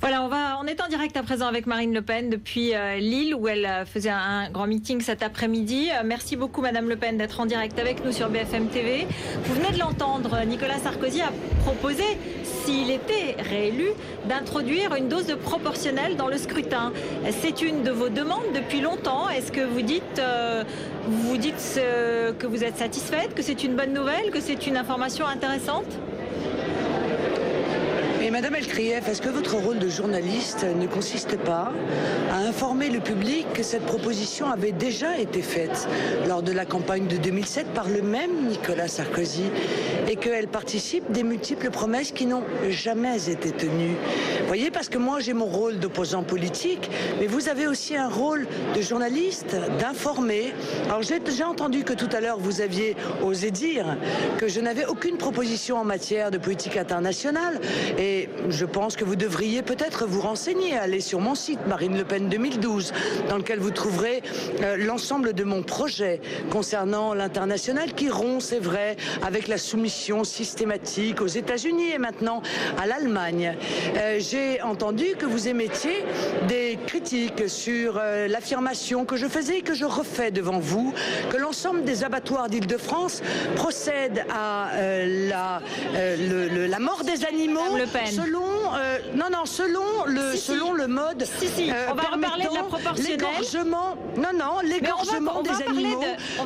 Voilà, on est en direct à présent avec Marine Le Pen depuis Lille où elle faisait un grand meeting cet après-midi. Merci beaucoup Madame Le Pen d'être en direct avec nous sur BFM TV. Vous venez de l'entendre, Nicolas Sarkozy a proposé, s'il était réélu, d'introduire une dose de proportionnelle dans le scrutin. C'est une de vos demandes depuis longtemps. Est-ce que vous dites que vous êtes satisfaite, que c'est une bonne nouvelle, que c'est une information intéressante ? Et Madame Elkrief, est-ce que votre rôle de journaliste ne consiste pas à informer le public que cette proposition avait déjà été faite lors de la campagne de 2007 par le même Nicolas Sarkozy et qu'elle participe des multiples promesses qui n'ont jamais été tenues? Vous voyez, parce que moi j'ai mon rôle d'opposant politique, mais vous avez aussi un rôle de journaliste, d'informer. Alors j'ai entendu que tout à l'heure vous aviez osé dire que je n'avais aucune proposition en matière de politique internationale. Et je pense que vous devriez peut-être vous renseigner, aller sur mon site Marine Le Pen 2012, dans lequel vous trouverez l'ensemble de mon projet concernant l'international qui rompt, c'est vrai, avec la soumission systématique aux États-Unis et maintenant à l'Allemagne. J'ai entendu que vous émettiez des critiques sur l'affirmation que je faisais et que je refais devant vous, que l'ensemble des abattoirs d'Île-de-France procèdent à la mort des animaux. Selon le mode on va reparler de la proportionnelle. L'égorgement des animaux. On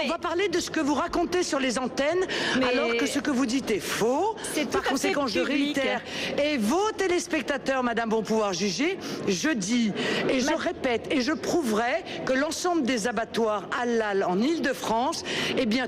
va parler de ce que vous racontez sur les antennes, alors que ce que vous dites est faux. Par conséquent, je réitère. Et vos téléspectateurs, Madame, vont pouvoir juger. Je dis et je répète et je prouverai que l'ensemble des abattoirs halal en Île-de-France,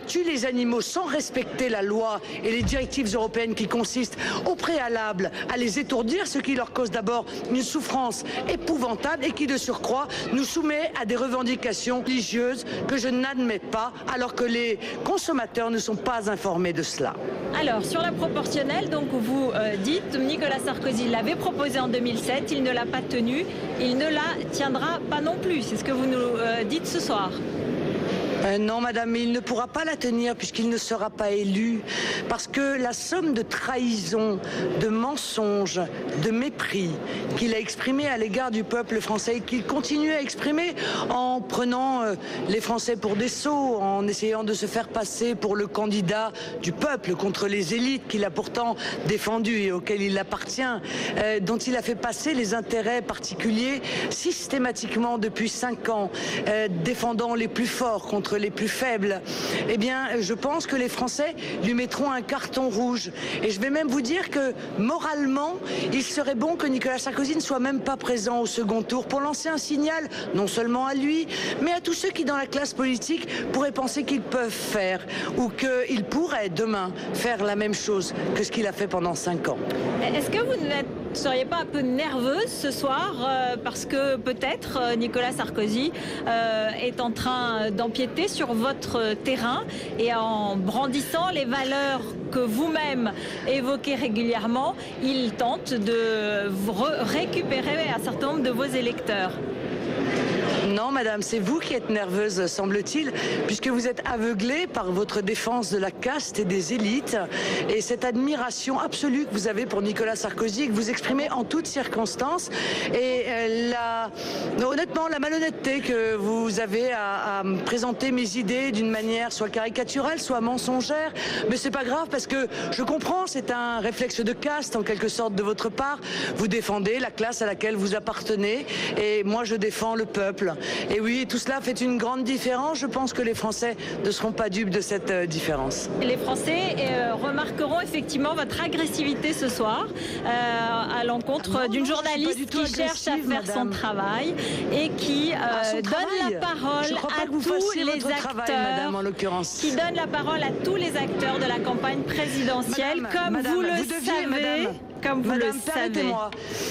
tuent les animaux sans respecter la loi et les directives européennes qui consistent au préalable à les étourdir, ce qui leur cause d'abord une souffrance épouvantable et qui de surcroît nous soumet à des revendications religieuses que je n'admets pas, alors que les consommateurs ne sont pas informés de cela. Alors sur la proportionnelle, donc vous dites Nicolas Sarkozy l'avait proposé en 2007, il ne l'a pas tenu, il ne la tiendra pas non plus, c'est ce que vous nous dites ce soir. Non, Madame, mais il ne pourra pas la tenir puisqu'il ne sera pas élu. Parce que la somme de trahison, de mensonges, de mépris qu'il a exprimé à l'égard du peuple français et qu'il continue à exprimer en prenant les Français pour des sots, en essayant de se faire passer pour le candidat du peuple contre les élites qu'il a pourtant défendues et auxquelles il appartient, dont il a fait passer les intérêts particuliers systématiquement depuis 5 ans, défendant les plus forts contre les plus faibles, je pense que les Français lui mettront un carton rouge. Et je vais même vous dire que moralement, il serait bon que Nicolas Sarkozy ne soit même pas présent au second tour pour lancer un signal, non seulement à lui, mais à tous ceux qui dans la classe politique pourraient penser qu'ils peuvent faire ou qu'ils pourraient demain faire la même chose que ce qu'il a fait pendant 5 ans. Est-ce que vous ne seriez pas un peu nerveuse ce soir parce que peut-être Nicolas Sarkozy est en train d'empiéter sur votre terrain et en brandissant les valeurs que vous-même évoquez régulièrement, il tente de récupérer un certain nombre de vos électeurs? Non, Madame, c'est vous qui êtes nerveuse, semble-t-il, puisque vous êtes aveuglée par votre défense de la caste et des élites et cette admiration absolue que vous avez pour Nicolas Sarkozy et que vous exprimez en toutes circonstances. Et honnêtement, la malhonnêteté que vous avez à présenter mes idées d'une manière soit caricaturale, soit mensongère, mais c'est pas grave parce que je comprends, c'est un réflexe de caste en quelque sorte de votre part. Vous défendez la classe à laquelle vous appartenez et moi je défends le peuple. Et oui, tout cela fait une grande différence. Je pense que les Français ne seront pas dupes de cette différence. Les Français remarqueront effectivement votre agressivité ce soir à l'encontre d'une journaliste qui cherche à faire son travail et qui donne la parole à tous les acteurs, Madame, en l'occurrence. Qui donne la parole à tous les acteurs de la campagne présidentielle, comme vous le savez. Comme vous le savez.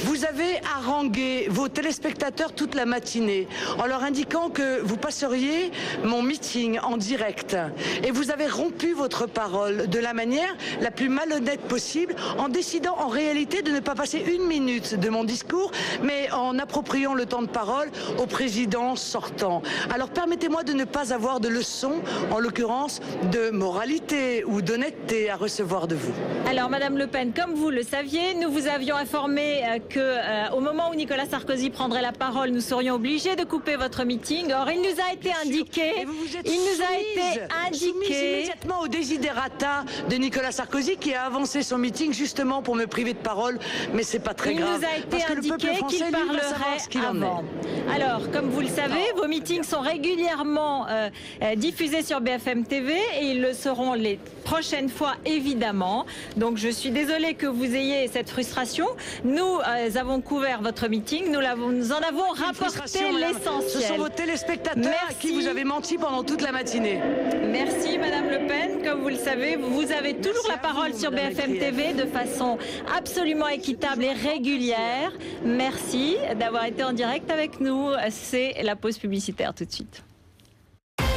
Vous avez harangué vos téléspectateurs toute la matinée en leur indiquant que vous passeriez mon meeting en direct. Et vous avez rompu votre parole de la manière la plus malhonnête possible en décidant en réalité de ne pas passer 1 minute de mon discours, mais en appropriant le temps de parole au président sortant. Alors permettez-moi de ne pas avoir de leçons, en l'occurrence de moralité ou d'honnêteté à recevoir de vous. Alors Madame Le Pen, comme vous le saviez. Nous vous avions informé qu'au moment où Nicolas Sarkozy prendrait la parole, nous serions obligés de couper votre meeting. Or, il nous a été indiqué, immédiatement au desiderata de Nicolas Sarkozy qui a avancé son meeting justement pour me priver de parole. Mais c'est pas très grave. Il nous a été indiqué qu'il parlerait avant. Alors, comme vous le savez, vos meetings sont régulièrement diffusés sur BFM TV et ils le seront les prochaines fois, évidemment. Donc, je suis désolée que vous ayez cette frustration. Nous avons couvert votre meeting. Nous en avons rapporté l'essentiel. Ce sont vos téléspectateurs à qui vous avez menti pendant toute la matinée. Merci, Madame Le Pen. Comme vous le savez, vous avez toujours la parole sur BFM TV de façon absolument équitable et régulière. Merci d'avoir été en direct avec nous. C'est la pause publicitaire tout de suite.